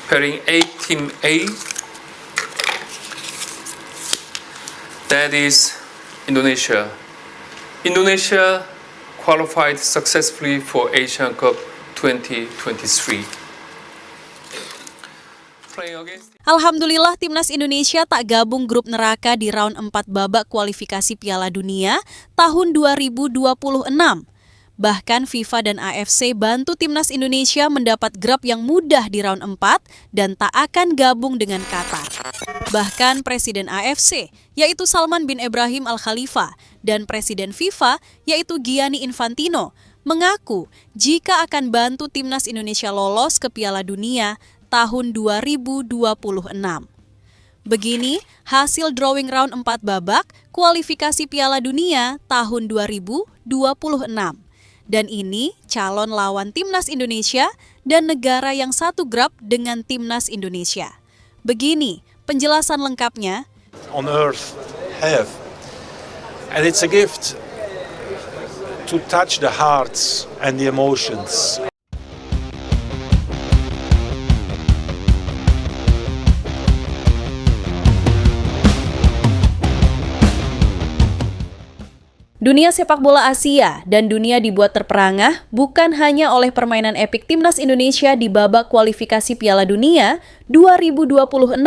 pairing A, Team A, that is Indonesia. Indonesia qualified successfully for Asian Cup 2023. Alhamdulillah timnas Indonesia tak gabung grup neraka di round 4 babak kualifikasi Piala Dunia tahun 2026. Bahkan FIFA dan AFC bantu timnas Indonesia mendapat grup yang mudah di round 4 dan tak akan gabung dengan Qatar. Bahkan Presiden AFC, yaitu Salman bin Ibrahim Al-Khalifa, dan Presiden FIFA, yaitu Gianni Infantino, mengaku jika akan bantu timnas Indonesia lolos ke Piala Dunia tahun 2026. Begini hasil drawing round 4 babak kualifikasi Piala Dunia tahun 2026. Dan ini calon lawan timnas Indonesia dan negara yang satu grup dengan timnas Indonesia. Begini penjelasan lengkapnya. On earth have. And it's a gift to touch the hearts and the emotions. Dunia sepak bola Asia dan dunia dibuat terperangah bukan hanya oleh permainan epik timnas Indonesia di babak kualifikasi Piala Dunia 2026,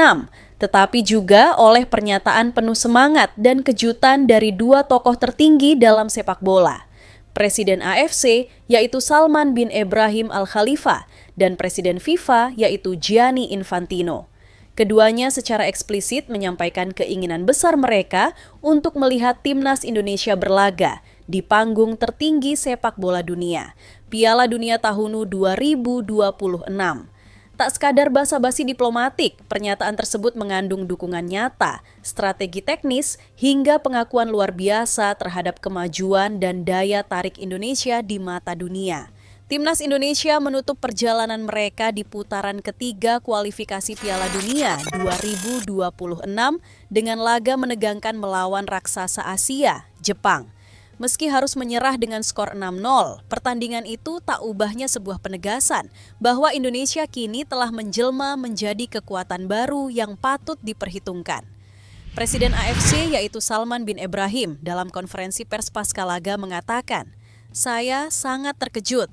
tetapi juga oleh pernyataan penuh semangat dan kejutan dari dua tokoh tertinggi dalam sepak bola. Presiden AFC yaitu Salman bin Ibrahim Al-Khalifa dan Presiden FIFA yaitu Gianni Infantino. Keduanya secara eksplisit menyampaikan keinginan besar mereka untuk melihat timnas Indonesia berlaga di panggung tertinggi sepak bola dunia, Piala Dunia tahun 2026. Tak sekadar basa-basi diplomatik, pernyataan tersebut mengandung dukungan nyata, strategi teknis, hingga pengakuan luar biasa terhadap kemajuan dan daya tarik Indonesia di mata dunia. Timnas Indonesia menutup perjalanan mereka di putaran ketiga kualifikasi Piala Dunia 2026 dengan laga menegangkan melawan raksasa Asia, Jepang. Meski harus menyerah dengan skor 6-0, pertandingan itu tak ubahnya sebuah penegasan bahwa Indonesia kini telah menjelma menjadi kekuatan baru yang patut diperhitungkan. Presiden AFC yaitu Salman bin Ibrahim dalam konferensi pers pasca laga mengatakan, "Saya sangat terkejut.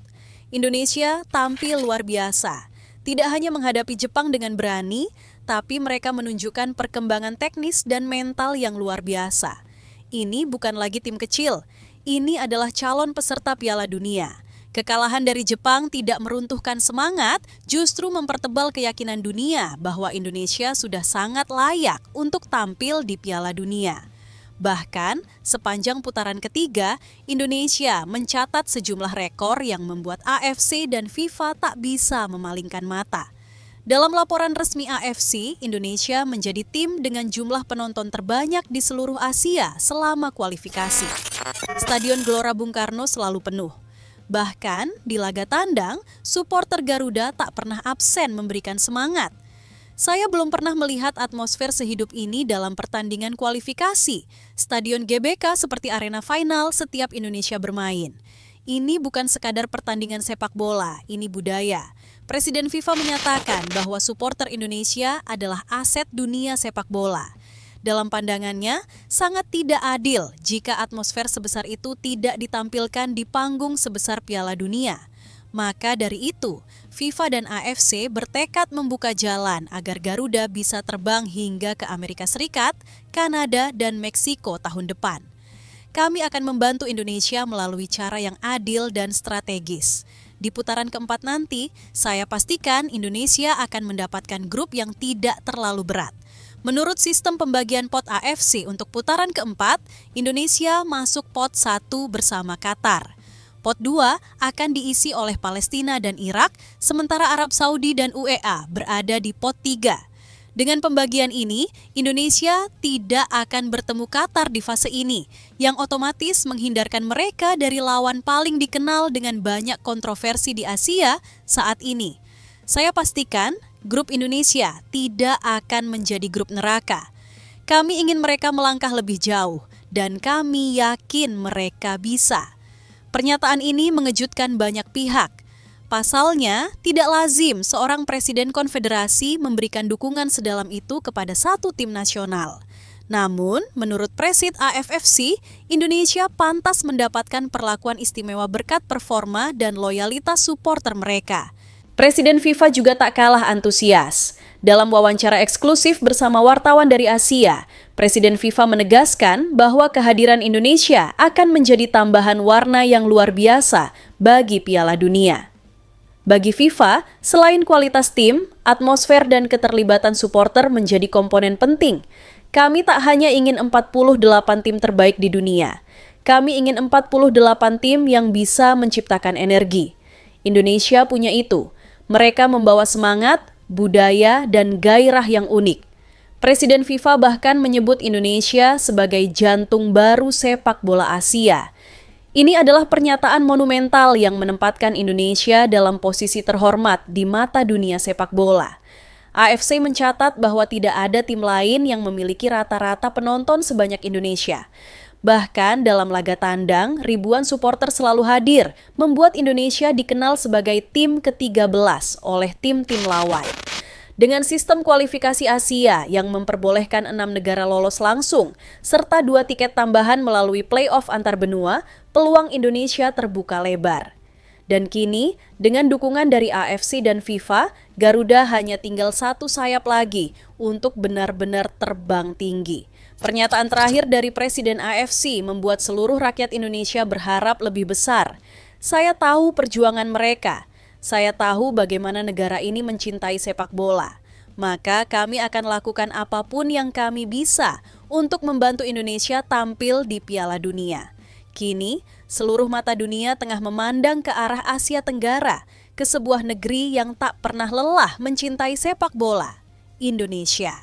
Indonesia tampil luar biasa. Tidak hanya menghadapi Jepang dengan berani, tapi mereka menunjukkan perkembangan teknis dan mental yang luar biasa. Ini bukan lagi tim kecil, ini adalah calon peserta Piala Dunia. Kekalahan dari Jepang tidak meruntuhkan semangat, justru mempertebal keyakinan dunia bahwa Indonesia sudah sangat layak untuk tampil di Piala Dunia." Bahkan, sepanjang putaran ketiga, Indonesia mencatat sejumlah rekor yang membuat AFC dan FIFA tak bisa memalingkan mata. Dalam laporan resmi AFC, Indonesia menjadi tim dengan jumlah penonton terbanyak di seluruh Asia selama kualifikasi. Stadion Gelora Bung Karno selalu penuh. Bahkan, di laga tandang, supporter Garuda tak pernah absen memberikan semangat. Saya belum pernah melihat atmosfer sehidup ini dalam pertandingan kualifikasi. Stadion GBK seperti arena final setiap Indonesia bermain. Ini bukan sekadar pertandingan sepak bola, ini budaya. Presiden FIFA menyatakan bahwa supporter Indonesia adalah aset dunia sepak bola. Dalam pandangannya, sangat tidak adil jika atmosfer sebesar itu tidak ditampilkan di panggung sebesar Piala Dunia. Maka dari itu, FIFA dan AFC bertekad membuka jalan agar Garuda bisa terbang hingga ke Amerika Serikat, Kanada, dan Meksiko tahun depan. Kami akan membantu Indonesia melalui cara yang adil dan strategis. Di putaran keempat nanti, saya pastikan Indonesia akan mendapatkan grup yang tidak terlalu berat. Menurut sistem pembagian pot AFC untuk putaran keempat, Indonesia masuk pot 1 bersama Qatar. Pot 2 akan diisi oleh Palestina dan Irak, sementara Arab Saudi dan UEA berada di pot 3. Dengan pembagian ini, Indonesia tidak akan bertemu Qatar di fase ini, yang otomatis menghindarkan mereka dari lawan paling dikenal dengan banyak kontroversi di Asia saat ini. Saya pastikan grup Indonesia tidak akan menjadi grup neraka. Kami ingin mereka melangkah lebih jauh, dan kami yakin mereka bisa. Pernyataan ini mengejutkan banyak pihak. Pasalnya, tidak lazim seorang presiden konfederasi memberikan dukungan sedalam itu kepada satu tim nasional. Namun, menurut Presid AFFC, Indonesia pantas mendapatkan perlakuan istimewa berkat performa dan loyalitas supporter mereka. Presiden FIFA juga tak kalah antusias. Dalam wawancara eksklusif bersama wartawan dari Asia, Presiden FIFA menegaskan bahwa kehadiran Indonesia akan menjadi tambahan warna yang luar biasa bagi Piala Dunia. Bagi FIFA, selain kualitas tim, atmosfer dan keterlibatan supporter menjadi komponen penting. Kami tak hanya ingin 48 tim terbaik di dunia. Kami ingin 48 tim yang bisa menciptakan energi. Indonesia punya itu. Mereka membawa semangat, budaya, dan gairah yang unik. Presiden FIFA bahkan menyebut Indonesia sebagai jantung baru sepak bola Asia. Ini adalah pernyataan monumental yang menempatkan Indonesia dalam posisi terhormat di mata dunia sepak bola. AFC mencatat bahwa tidak ada tim lain yang memiliki rata-rata penonton sebanyak Indonesia. Bahkan dalam laga tandang, ribuan supporter selalu hadir, membuat Indonesia dikenal sebagai tim ke-13 oleh tim-tim lawan. Dengan sistem kualifikasi Asia yang memperbolehkan 6 negara lolos langsung, serta 2 tiket tambahan melalui play-off antar benua, peluang Indonesia terbuka lebar. Dan kini, dengan dukungan dari AFC dan FIFA, Garuda hanya tinggal satu sayap lagi untuk benar-benar terbang tinggi. Pernyataan terakhir dari Presiden AFC membuat seluruh rakyat Indonesia berharap lebih besar. Saya tahu perjuangan mereka. Saya tahu bagaimana negara ini mencintai sepak bola. Maka kami akan lakukan apapun yang kami bisa untuk membantu Indonesia tampil di Piala Dunia. Kini, seluruh mata dunia tengah memandang ke arah Asia Tenggara, ke sebuah negeri yang tak pernah lelah mencintai sepak bola, Indonesia.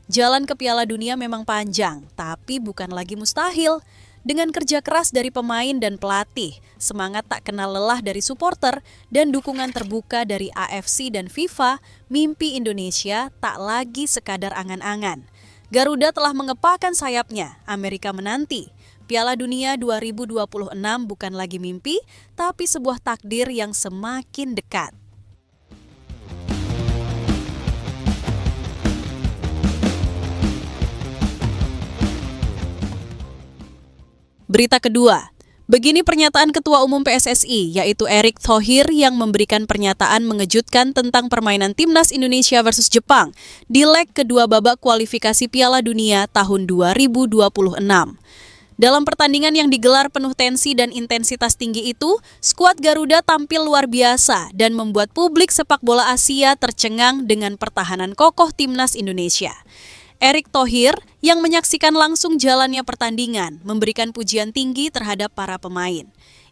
Jalan ke Piala Dunia memang panjang, tapi bukan lagi mustahil. Dengan kerja keras dari pemain dan pelatih, semangat tak kenal lelah dari supporter, dan dukungan terbuka dari AFC dan FIFA, mimpi Indonesia tak lagi sekadar angan-angan. Garuda telah mengepakkan sayapnya, Amerika menanti. Piala Dunia 2026 bukan lagi mimpi, tapi sebuah takdir yang semakin dekat. Berita kedua, begini pernyataan Ketua Umum PSSI, yaitu Erick Thohir yang memberikan pernyataan mengejutkan tentang permainan Timnas Indonesia versus Jepang di leg kedua babak kualifikasi Piala Dunia tahun 2026. Dalam pertandingan yang digelar penuh tensi dan intensitas tinggi itu, skuad Garuda tampil luar biasa dan membuat publik sepak bola Asia tercengang dengan pertahanan kokoh Timnas Indonesia. Erick Thohir yang menyaksikan langsung jalannya pertandingan memberikan pujian tinggi terhadap para pemain.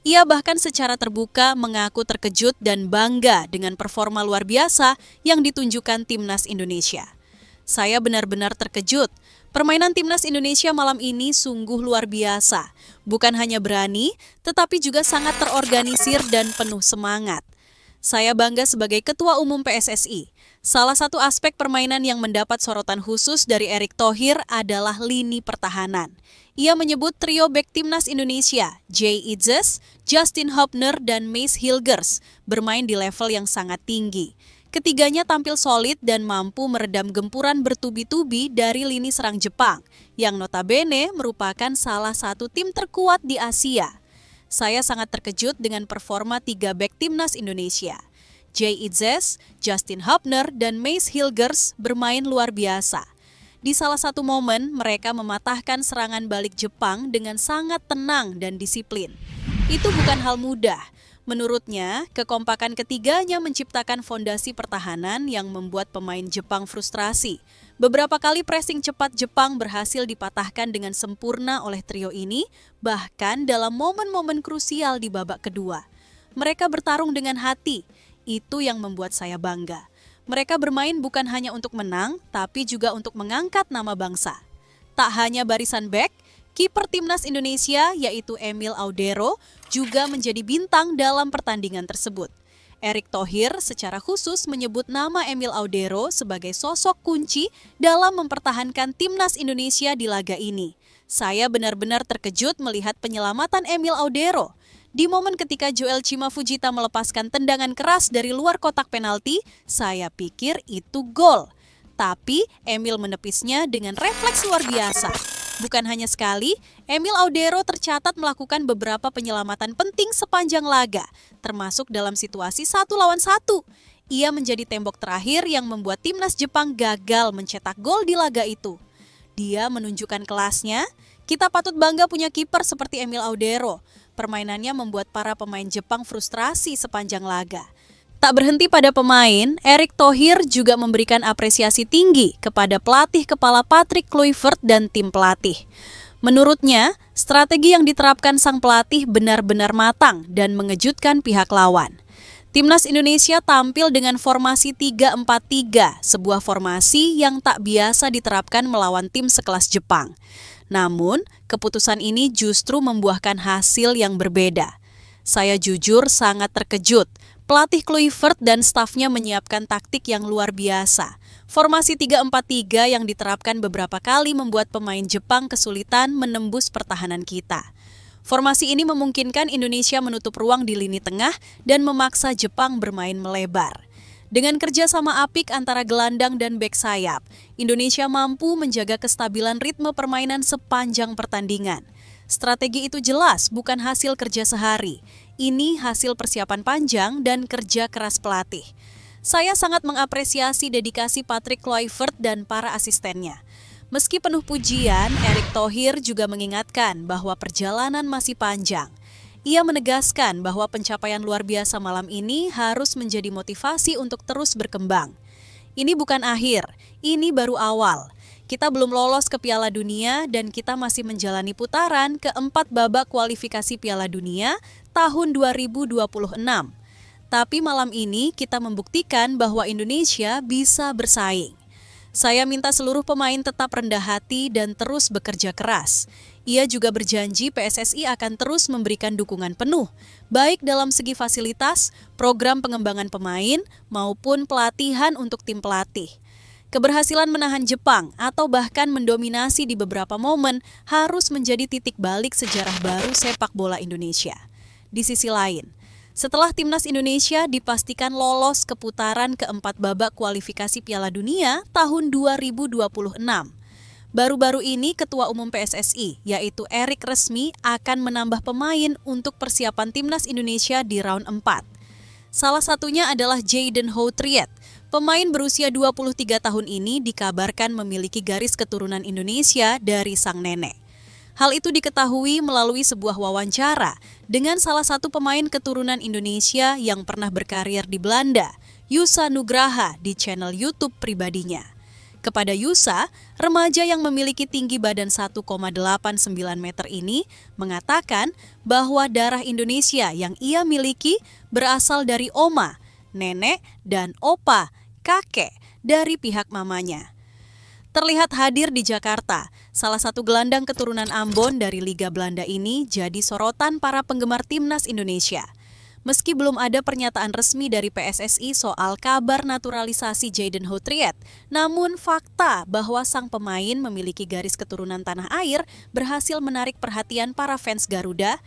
Ia bahkan secara terbuka mengaku terkejut dan bangga dengan performa luar biasa yang ditunjukkan Timnas Indonesia. Saya benar-benar terkejut. Permainan Timnas Indonesia malam ini sungguh luar biasa. Bukan hanya berani, tetapi juga sangat terorganisir dan penuh semangat. Saya bangga sebagai Ketua Umum PSSI. Salah satu aspek permainan yang mendapat sorotan khusus dari Erick Thohir adalah lini pertahanan. Ia menyebut trio bek Timnas Indonesia, Jay Itzes, Justin Hubner, dan Mace Hilgers bermain di level yang sangat tinggi. Ketiganya tampil solid dan mampu meredam gempuran bertubi-tubi dari lini serang Jepang, yang notabene merupakan salah satu tim terkuat di Asia. Saya sangat terkejut dengan performa 3 bek Timnas Indonesia. Jay Itzes, Justin Hubner, dan Mace Hilgers bermain luar biasa. Di salah satu momen, mereka mematahkan serangan balik Jepang dengan sangat tenang dan disiplin. Itu bukan hal mudah. Menurutnya, kekompakan ketiganya menciptakan fondasi pertahanan yang membuat pemain Jepang frustrasi. Beberapa kali pressing cepat Jepang berhasil dipatahkan dengan sempurna oleh trio ini, bahkan dalam momen-momen krusial di babak kedua. Mereka bertarung dengan hati. Itu yang membuat saya bangga. Mereka bermain bukan hanya untuk menang, tapi juga untuk mengangkat nama bangsa. Tak hanya barisan bek, kiper Timnas Indonesia yaitu Emil Audero juga menjadi bintang dalam pertandingan tersebut. Erick Thohir secara khusus menyebut nama Emil Audero sebagai sosok kunci dalam mempertahankan Timnas Indonesia di laga ini. Saya benar-benar terkejut melihat penyelamatan Emil Audero. Di momen ketika Joel Cimafujita melepaskan tendangan keras dari luar kotak penalti, saya pikir itu gol. Tapi Emil menepisnya dengan refleks luar biasa. Bukan hanya sekali, Emil Audero tercatat melakukan beberapa penyelamatan penting sepanjang laga, termasuk dalam situasi 1 lawan 1. Ia menjadi tembok terakhir yang membuat timnas Jepang gagal mencetak gol di laga itu. Dia menunjukkan kelasnya. Kita patut bangga punya kiper seperti Emil Audero. Permainannya membuat para pemain Jepang frustrasi sepanjang laga. Tak berhenti pada pemain, Erick Thohir juga memberikan apresiasi tinggi kepada pelatih kepala Patrick Kluivert dan tim pelatih. Menurutnya, strategi yang diterapkan sang pelatih benar-benar matang dan mengejutkan pihak lawan. Timnas Indonesia tampil dengan formasi 3-4-3, sebuah formasi yang tak biasa diterapkan melawan tim sekelas Jepang. Namun, keputusan ini justru membuahkan hasil yang berbeda. Saya jujur sangat terkejut. Pelatih Kluivert dan stafnya menyiapkan taktik yang luar biasa. Formasi 3-4-3 yang diterapkan beberapa kali membuat pemain Jepang kesulitan menembus pertahanan kita. Formasi ini memungkinkan Indonesia menutup ruang di lini tengah dan memaksa Jepang bermain melebar. Dengan kerjasama apik antara gelandang dan bek sayap, Indonesia mampu menjaga kestabilan ritme permainan sepanjang pertandingan. Strategi itu jelas bukan hasil kerja sehari. Ini hasil persiapan panjang dan kerja keras pelatih. Saya sangat mengapresiasi dedikasi Patrick Kluivert dan para asistennya. Meski penuh pujian, Erick Thohir juga mengingatkan bahwa perjalanan masih panjang. Ia menegaskan bahwa pencapaian luar biasa malam ini harus menjadi motivasi untuk terus berkembang. Ini bukan akhir, ini baru awal. Kita belum lolos ke Piala Dunia dan kita masih menjalani putaran keempat babak kualifikasi Piala Dunia tahun 2026. Tapi malam ini kita membuktikan bahwa Indonesia bisa bersaing. Saya minta seluruh pemain tetap rendah hati dan terus bekerja keras. Ia juga berjanji PSSI akan terus memberikan dukungan penuh, baik dalam segi fasilitas, program pengembangan pemain, maupun pelatihan untuk tim pelatih. Keberhasilan menahan Jepang atau bahkan mendominasi di beberapa momen harus menjadi titik balik sejarah baru sepak bola Indonesia. Di sisi lain, setelah timnas Indonesia dipastikan lolos ke putaran keempat babak kualifikasi Piala Dunia tahun 2026, baru-baru ini Ketua Umum PSSI, yaitu Erick resmi akan menambah pemain untuk persiapan timnas Indonesia di round 4. Salah satunya adalah Jayden Houtriet. Pemain berusia 23 tahun ini dikabarkan memiliki garis keturunan Indonesia dari sang nenek. Hal itu diketahui melalui sebuah wawancara dengan salah satu pemain keturunan Indonesia yang pernah berkarir di Belanda, Yusa Nugraha, di channel YouTube pribadinya. Kepada Yusa, remaja yang memiliki tinggi badan 1,89 meter ini mengatakan bahwa darah Indonesia yang ia miliki berasal dari oma, nenek, dan opa, kakek, dari pihak mamanya. Terlihat hadir di Jakarta, salah satu gelandang keturunan Ambon dari Liga Belanda ini jadi sorotan para penggemar timnas Indonesia. Meski belum ada pernyataan resmi dari PSSI soal kabar naturalisasi Jayden Houtriet, namun fakta bahwa sang pemain memiliki garis keturunan tanah air berhasil menarik perhatian para fans Garuda